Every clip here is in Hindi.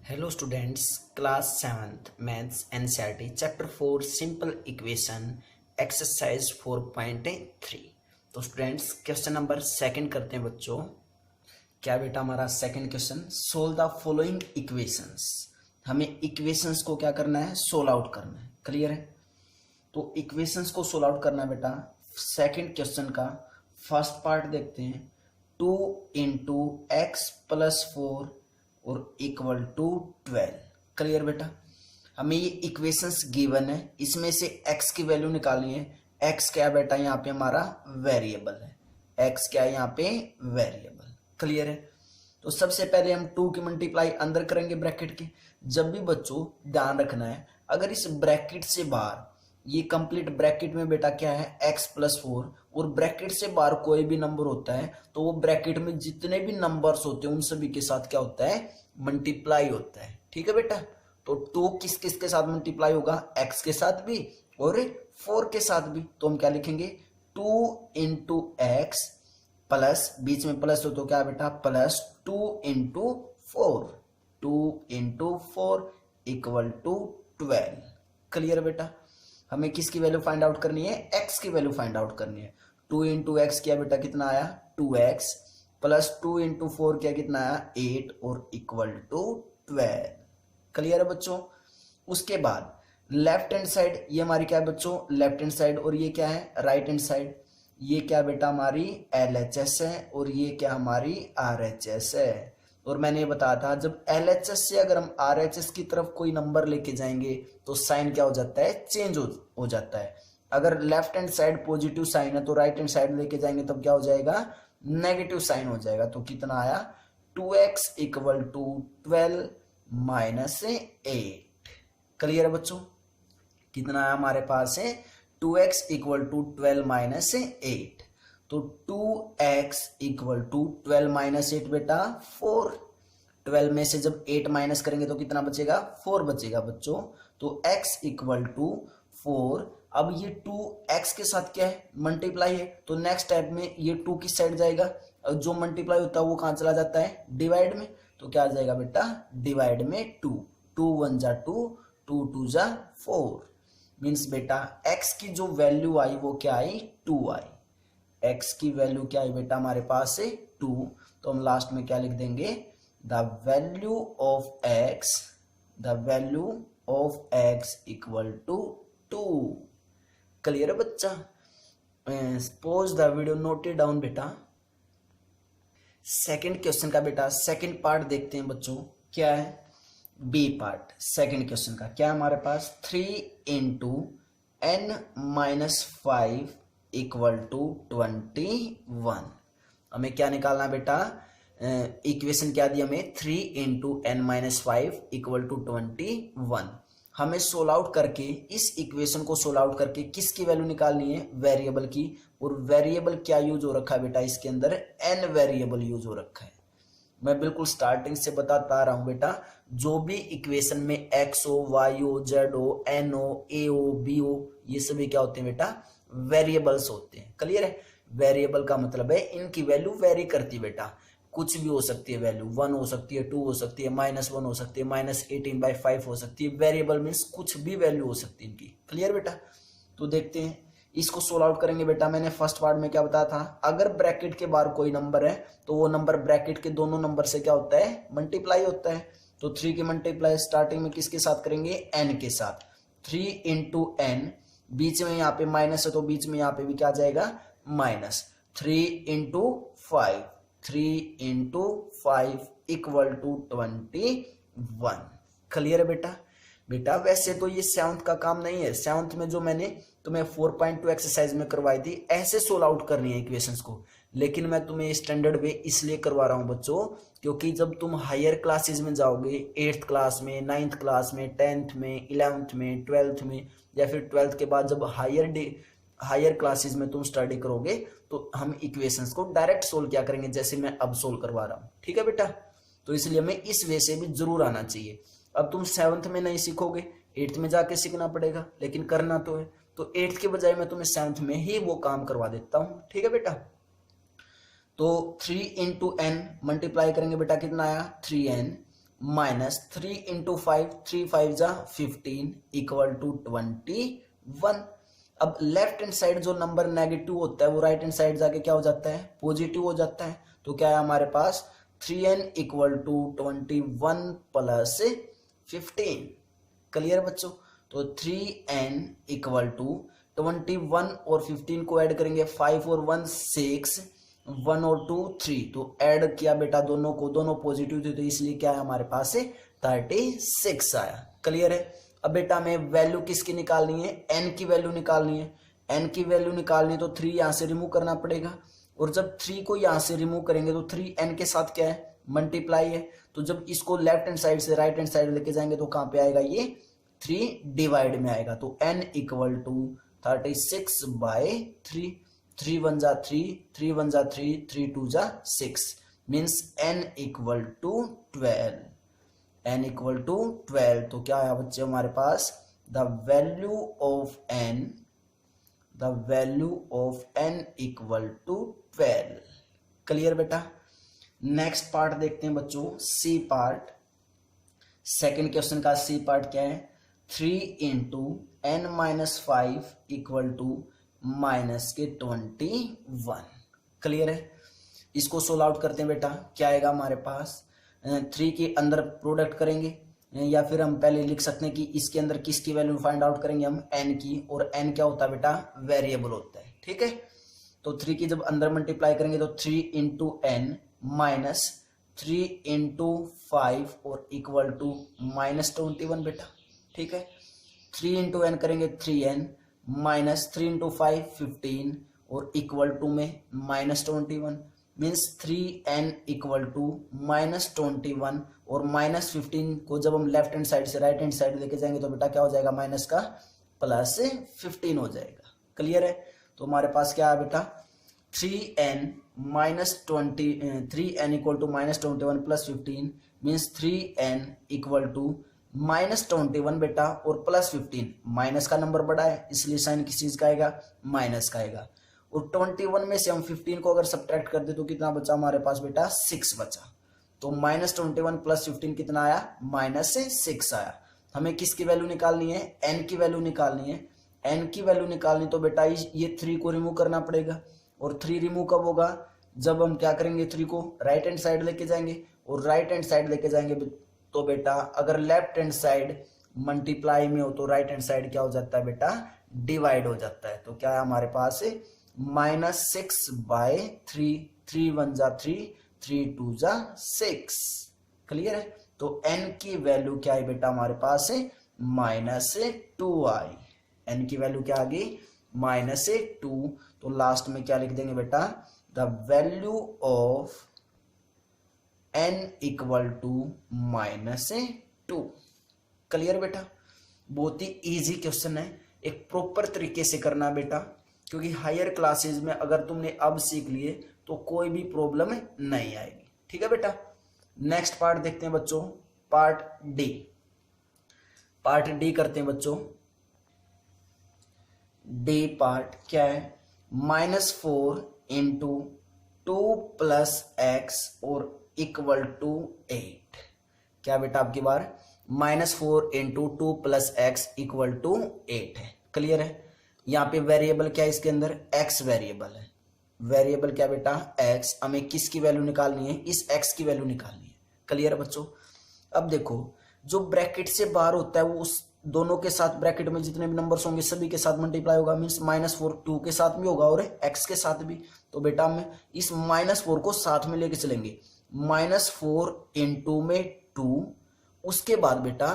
Hello students, class 7th maths NCERT chapter 4 simple equation exercise 4.3। तो स्टूडेंट्स क्वेश्चन नंबर सेकंड करते हैं बच्चों। क्या बेटा हमारा second question, solve the following equations. हमें इक्वेशंस को क्या करना है, सोल्व आउट करना है। क्लियर है? तो इक्वेशंस को सोल्व आउट करना है बेटा। सेकंड क्वेश्चन का फर्स्ट पार्ट देखते हैं। 2 इंटू एक्स प्लस 4 और इक्वल टू 12। क्लियर बेटा? हमें ये इक्वेशंस गिवन है, इसमें से x की वैल्यू निकालनी है। x क्या है बेटा, यहाँ पे हमारा वेरिएबल है। x क्या है यहाँ पे, वेरिएबल। क्लियर है? तो सबसे पहले हम 2 की मल्टीप्लाई अंदर करेंगे ब्रैकेट के। जब भी बच्चों ध्यान रखना है, अगर इस ब्रैकेट से बाहर, ये कंप्लीट ब्रैकेट में बेटा क्या है x प्लस 4, और ब्रैकेट से बाहर कोई भी नंबर होता है तो वो ब्रैकेट में जितने भी नंबर्स होते हैं उन सभी के साथ क्या होता है, मल्टीप्लाई होता है। ठीक है बेटा? तो 2 किस किस के साथ मल्टीप्लाई होगा, x के साथ भी और 4 के साथ भी। तो हम क्या लिखेंगे, 2 इंटू एक्स प्लस, बीच में प्लस हो तो क्या बेटा, plus 2 into 4, 2 into 4 equal to 12। Clear बेटा? हमें किसकी वैल्यू फाइंड आउट करनी है, x की वैल्यू फाइंड आउट करनी है। 2 इंटू एक्स किया बेटा, कितना आया 2x, प्लस 2 इंटू 4 किया, कितना आया 8 और इक्वल टू 12। क्लियर है बच्चों? उसके बाद लेफ्ट हैंड साइड, ये हमारी क्या है बच्चों, लेफ्ट हैंड साइड, और ये क्या है राइट हैंड साइड। ये क्या बेटा हमारी LHS है और ये क्या हमारी RHS है। और मैंने ये बताया था, जब LHS से अगर हम RHS की तरफ कोई नंबर लेके जाएंगे तो साइन क्या हो जाता है, चेंज हो जाता है। अगर left hand side positive sign है तो राइट हैंड साइड लेके जाएंगे तब क्या हो जाएगा, नेगेटिव साइन हो जाएगा। तो कितना आया, 2x equal to 12 minus 8। Clear है बच्चों? कितना आया हमारे पास है, 2x इक्वल टू 12 माइनस 8। तो 2x इक्वल टू 12 माइनस 8 बेटा 4। 12 में से जब 8 माइनस करेंगे तो कितना बचेगा, 4 बचेगा बच्चों। तो x इक्वल टू 4। अब ये 2x के साथ क्या है, मल्टीप्लाई है। तो नेक्स्ट स्टेप में ये 2 किस साइड जाएगा, और जो मल्टीप्लाई होता है वो कहाँ चला जाता है, डिवाइड में। तो क्या आ जाएगा बेटा, डिवाइड में 2, 2 1 जा 2, 2 2 जा 4। मीन्स बेटा x की जो वैल्यू आई वो क्या आई, 2 आई। x की वैल्यू क्या आई बेटा हमारे पास है 2। तो हम लास्ट में क्या लिख देंगे, the value of x, the value of x equal to 2। Clear है बच्चा? Pause the video, note it down बेटा। सेकंड क्वेश्चन का बेटा सेकंड पार्ट देखते हैं बच्चों, क्या है बी पार्ट। सेकंड क्वेश्चन का क्या है हमारे पास, 3 into n minus 5 equal to 21। हमें क्या निकालना है बेटा, इक्वेशन क्या दी हमें, 3 into n minus 5 equal to 21। हमें सोल्व आउट करके, इस इक्वेशन को सोल्व आउट करके किसकी वैल्यू निकालनी है, वेरिएबल की। और वेरिएबल क्या यूज हो रखा है बेटा, इसके अंदर n वेरिएबल यूज हो रखा है। मैं बिल्कुल स्टार्टिंग से बताता आ रहा हूं बेटा, जो भी इक्वेशन में x हो, y हो, z हो, n हो, a हो, b हो, ये सभी क्या होते हैं बेटा, वेरिएबल्स होते हैं। क्लियर है? वेरिएबल का मतलब है इनकी वैल्यू वेरी करती है बेटा, कुछ भी हो सकती है वैल्यू, 1 हो सकती है, 2 हो सकती है, -1 हो सकती है, -18/5 हो सकती है। वेरिएबल मीन्स कुछ भी वैल्यू हो सकती है इनकी। क्लियर बेटा? तो देखते हैं, इसको सोल्व आउट करेंगे बेटा। मैंने फर्स्ट पार्ट में क्या बताया था, अगर ब्रैकेट के बाहर कोई नंबर है तो वो नंबर ब्रैकेट के दोनों नंबर से क्या होता है, मल्टीप्लाई होता है। तो 3 की मल्टीप्लाई स्टार्टिंग में किसके साथ करेंगे, n के साथ। 3 इंटू n, बीच में यहाँ पे माइनस है तो बीच में यहाँ पे भी क्या जाएगा, minus. 3 into 5, 3 into 5 equal to 21। Clear है बेटा? बेटा वैसे तो ये 7th का काम नहीं है, 7th में जो मैंने तुम्हें 4.2 एक्सरसाइज में करवाई थी, ऐसे सोल्व आउट करनी है इक्वेशंस को। लेकिन मैं तुम्हें स्टैंडर्ड वे इसलिए करवा रहा हूं बच्चों, क्योंकि जब तुम हायर क्लासेज में जाओगे, 8th क्लास में, 9th क्लास में, 10th में, 11th में, 12th में, या फिर 12th के बाद जब हायर क्लासेज में तुम स्टडी करोगे तो हम इक्वेशंस को डायरेक्ट सोल्व क्या करेंगे, जैसे मैं अब सोल्व करवा रहा हूँ। ठीक है बेटा? तो इसलिए हमें इस वे से भी जरूर आना चाहिए। अब तुम 7th में नहीं सीखोगे, 8th में जाके सीखना पड़ेगा, लेकिन करना तो है। तो 8th के बजाय मैं तुम्हें 7th में ही वो काम करवा देता हूँ। ठीक है बेटा? तो 3 इंटू n मल्टीप्लाई करेंगे बेटा, कितना आया 3n, माइनस 3 इंटू 5, 3 5 जा 15 इक्वल टू 21। अब लेफ्ट हैंड साइड जो नंबर नेगेटिव होता है वो राइट हैंड साइड जाके क्या हो जाता है, पॉजिटिव हो जाता है। तो क्या है हमारे पास 3n equal to 21 plus 15। Clear बच्चों? तो 3n इक्वल टू 21 और 15 को ऐड करेंगे, 5 और 1 6, 1 और 2 3, तो ऐड किया बेटा दोनों को, दोनों पॉजिटिव थे तो इसलिए क्या है हमारे पास 36 आया। क्लियर है? अब बेटा हमें वैल्यू किसकी निकालनी है, n की वैल्यू निकालनी है। n की वैल्यू निकालनी है तो 3 यहां से रिमूव करना पड़ेगा, और जब 3 को यहां से रिमूव करेंगे तो 3n के साथ क्या है, मल्टीप्लाई है। तो जब इसको लेफ्ट हैंड साइड से राइट हैंड साइड लेके जाएंगे तो कहां पे आएगा, ये 3 डिवाइड में आएगा। तो n इक्वल टू 36/3, 3 1 जा 3, 3 1 जा 3, 3 2 जा 6, means n equal to 12। n equal to 12 तो क्या आया बच्चे हमारे पास, the value of n equal to 12। Clear बेटा? नेक्स्ट पार्ट देखते हैं बच्चों, सी पार्ट। सेकेंड क्वेश्चन का सी पार्ट क्या है, 3 into n minus 5 equal to minus के 21। क्लियर है? इसको सोल्व आउट करते हैं बेटा, क्या आएगा हमारे पास, 3 के अंदर प्रोडक्ट करेंगे, या फिर हम पहले लिख सकते हैं कि इसके अंदर किसकी वैल्यू फाइंड आउट करेंगे हम, n की, और n क्या होता है बेटा, वेरिएबल होता है। ठीक है? तो 3 की जब अंदर मल्टीप्लाई करेंगे तो 3 इंटू n माइनस 3 इंटू 5 और इक्वल टू माइनस 21 बेटा। ठीक है? 3 इंटू n करेंगे 3n माइनस 3 इंटू 5 15 और इक्वल टू में minus 21, means 3n equal to minus 21, और माइनस 15 को जब हम लेफ्ट हैंड साइड से राइट हैंड साइड लेके जाएंगे तो बेटा क्या हो जाएगा, माइनस का प्लस 15 हो जाएगा। क्लियर है? तो हमारे पास क्या है बेटा, 3n minus 3n equal to minus 21 plus 15, means 3n equal to minus 21 बेटा, और प्लस 15, माइनस का नंबर बड़ा है इसलिए साइन किस चीज का आएगा, माइनस का आएगा। और 21 में से हम 15 को अगर सब्ट्रैक्ट कर दे तो कितना बचा हमारे पास बेटा, 6 बचा। तो माइनस 21 प्लस 15 कितना आया, माइनस 6 आया। हमें किसकी वैल्यू निकालनी है, n की वैल्यू निकालनी है। n की वैल्यू निकालनी तो बेटा ये 3 को रिमूव करना पड़ेगा, और 3 रिमूव कब होगा, जब हम क्या करेंगे, 3 को राइट हैंड साइड लेके जाएंगे, और राइट हैंड साइड लेके जाएंगे तो बेटा अगर लेफ्ट हैंड साइड मल्टीप्लाई में हो तो राइट हैंड साइड क्या हो जाता है बेटा, डिवाइड हो जाता है। तो क्या है हमारे पास माइनस 6/3, 3 1 जा 3, 3 2 जा 6। क्लियर है? तो n की वैल्यू क्या है बेटा हमारे पास माइनस 2 आई। n की वैल्यू क्या आ गई, माइनस 2। तो लास्ट में क्या लिख देंगे बेटा, the value of n equal to minus 2। Clear बेटा? बहुत ही इजी क्वेश्चन है, एक प्रॉपर तरीके से करना बेटा, क्योंकि हायर क्लासेस में अगर तुमने अब सीख लिए तो कोई भी प्रॉब्लम नहीं आएगी। ठीक है बेटा? नेक्स्ट पार्ट देखते हैं बच्चों, पार्ट डी। पार्ट डी करते हैं बच्चों। डी पार्ट क्या है, -4 इंटू 2 प्लस एक्स और इक्वल टू 8। क्या बेटा आपकी बार, -4 into 2 plus x equal to 8 है। क्लियर है? यहाँ पे वेरिएबल क्या है, इसके अंदर x वेरिएबल है। वेरिएबल क्या बेटा, x। हमें किसकी वैल्यू निकालनी है, इस x की वैल्यू निकालनी है। क्लियर है बच्चों? अब देखो, जो ब्रैकेट से बाहर होता है वो उस दोनों के साथ, ब्रैकेट में जितने भी नंबर्स होंगे सभी के साथ मल्टीप्लाई होगा, मीन्स -4 2 के साथ भी होगा और x के साथ भी। तो बेटा हम इस -4 को साथ में लेके चलेंगे, -4 इंटू में 2, उसके बाद बेटा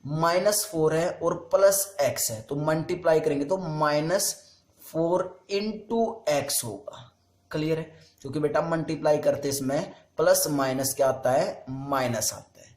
-4 है और प्लस x है तो मल्टीप्लाई करेंगे तो -4 इंटू एक्स होगा। क्लियर है? क्योंकि बेटा मल्टीप्लाई करते इसमें प्लस माइनस क्या आता है, माइनस आता है।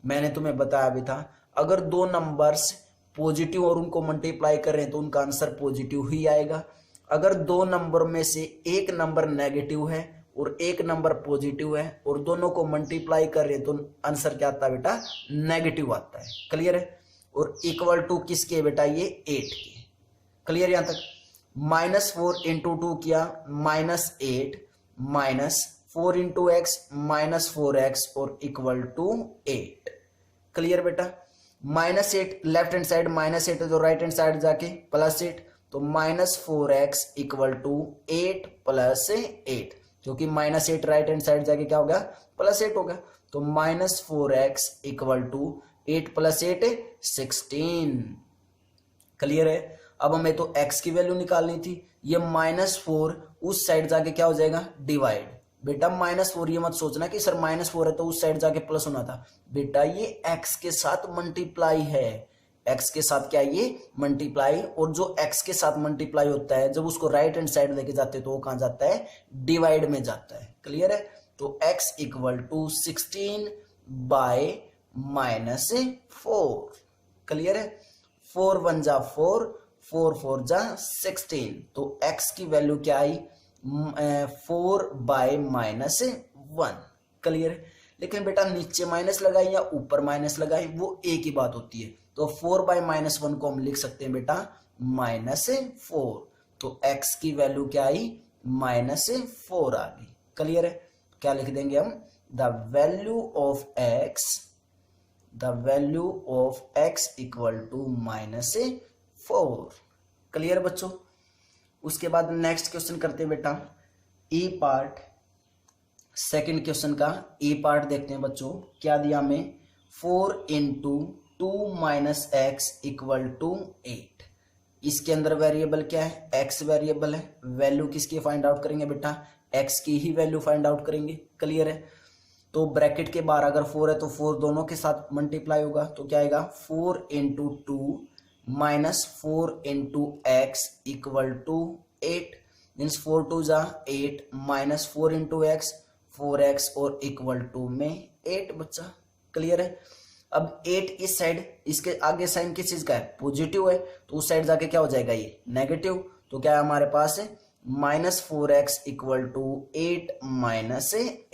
मैंने तुम्हें बताया भी था, अगर दो नंबर्स पॉजिटिव और उनको मल्टीप्लाई कर रहे हैं तो उनका आंसर पॉजिटिव ही आएगा। अगर दो नंबर में से एक नंबर नेगेटिव है और एक नंबर पॉजिटिव है और दोनों को मल्टीप्लाई कर रहे हैं तो आंसर क्या आता है बेटा, नेगेटिव आता है। क्लियर है? और इक्वल टू किसके बेटा, ये 8 के। क्लियर? यहां तक -4 इंटू 2 किया -8, -4 इंटू एक्स -4x और इक्वल टू 8। क्लियर बेटा। -8 लेफ्ट हैंड साइड -8 है तो राइट हैंड साइड जाके +8, तो -4x इक्वल टू 8 + 8, क्योंकि -8 राइट हैंड साइड जाके क्या होगा +8 होगा, तो -4x इक्वल टू 8 + 8 16। क्लियर है। अब हमें तो x की वैल्यू निकालनी थी, ये -4 उस साइड जाके क्या हो जाएगा डिवाइड। बेटा -4 ये मत सोचना कि सर -4 है तो उस साइड जाके प्लस होना था, बेटा ये x के साथ मल्टीप्लाई है, x के साथ क्या है ये मल्टीप्लाई, और जो x के साथ मल्टीप्लाई होता है जब उसको राइट हैंड साइड लेके जाते हैं तो वो कहां जाता है डिवाइड में जाता है। क्लियर है। तो x equal to 16 by -4। Clear है। 4 1 जा 4, 4 4 जा 16, तो x की वैल्यू क्या आई 4 बाय -1। क्लियर। लेकिन बेटा नीचे माइनस लगाई या ऊपर माइनस लगाई वो एक ही बात होती है, तो 4 बाय -1 को हम लिख सकते हैं बेटा -4, तो x की वैल्यू क्या आई -4 आ गई। क्लियर है। क्या लिख देंगे हम, the value of x equal to -4। Clear बच्चों। उसके बाद नेक्स्ट क्वेश्चन करते हैं बेटा ई पार्ट, सेकंड क्वेश्चन का ई पार्ट देखते हैं बच्चों। क्या दिया हमें 4 × 2 - x इक्वल टू 8। इसके अंदर वेरिएबल क्या है x वेरिएबल है, वैल्यू किसकी फाइंड आउट करेंगे बेटा x की ही वैल्यू फाइंड आउट करेंगे। क्लियर है। तो ब्रैकेट के बाहर अगर 4 है तो 4 दोनों के साथ मल्टीप्लाई होगा, तो क्या आएगा 4 × 2 - 4 × x इक्वल टू 8, मीन्स 4 2 जा 8 -4 × x 4x और इक्वल टू में 8 बच्चा। क्लियर है। अब 8 इस साइड, इसके आगे साइन किस चीज का है पॉजिटिव है, तो उस साइड जाके क्या हो जाएगा ये नेगेटिव, तो क्या है हमारे पास है -4x इक्वल टू 8 -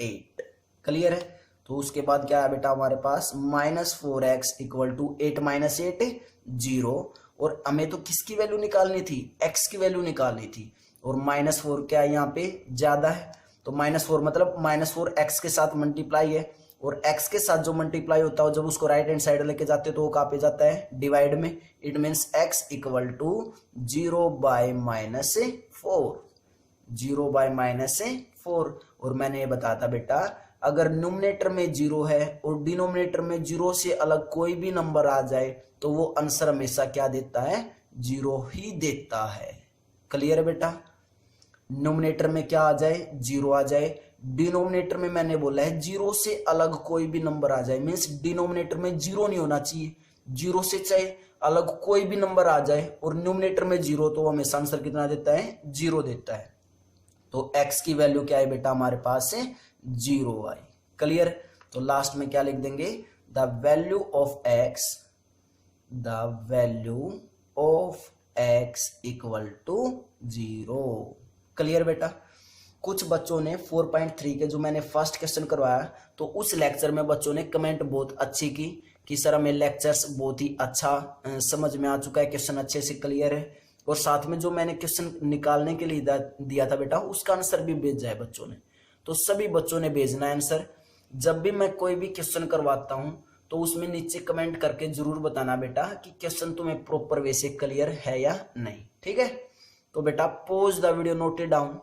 8। क्लियर है। तो उसके बाद क्या है बेटा हमारे पास -4x इक्वल टू 8 - 8 0, और हमें तो किसकी वैल्यू निकालनी थी x की वैल्यू निकालनी थी, और -4 क्या है यहाँ पे ज्यादा है, तो -4 मतलब -4 x के साथ मल्टीप्लाई है, और x के साथ जो मल्टीप्लाई होता है जब उसको राइट हैंड साइड लेके जाते हैं तो वो कहाँ पे जाता है डिवाइड में। It means x equal to 0 by -4, 0 by -4। और मैंने ये बताया था बेटा अगर न्यूमरेटर में 0 है और डिनोमिनेटर में 0 से अलग कोई भी नंबर आ जाए तो वो आंसर हमेशा क्या देता है 0 ही देता है। क्लियर है बेटा। न्यूमरेटर में क्या आ जाए 0 आ जाए, डिनोमिनेटर में मैंने बोला है 0 से अलग कोई भी नंबर आ जाए, मीन्स डिनोमिनेटर में 0 नहीं होना चाहिए, 0 से चाहे अलग कोई भी नंबर आ जाए और न्यूमरेटर में 0, तो हमेशा आंसर कितना देता है 0 देता है। तो x की वैल्यू क्या है बेटा हमारे पास है 0 आई। क्लियर। तो लास्ट में क्या लिख देंगे the value of x equal to 0। Clear बेटा। कुछ बच्चों ने 4.3 के जो मैंने फर्स्ट क्वेश्चन करवाया तो उस लेक्चर में बच्चों ने कमेंट बहुत अच्छी की कि सर हमें लेक्चर्स बहुत ही अच्छा समझ में आ चुका है, क्वेश्चन अच्छे से क्लियर है, और साथ में जो मैंने क्वेश्चन निकालने के लिए दिया था बेटा उसका आंसर भी भेजा है बच्चों ने। तो सभी बच्चों ने भेजना है आंसर। जब भी मैं कोई भी क्वेश्चन करवाता हूं तो उसमें नीचे कमेंट करके जरूर बताना बेटा कि क्वेश्चन तुम्हें प्रॉपर वे से क्लियर है या नहीं। ठीक है। तो बेटा pause the video, note it down.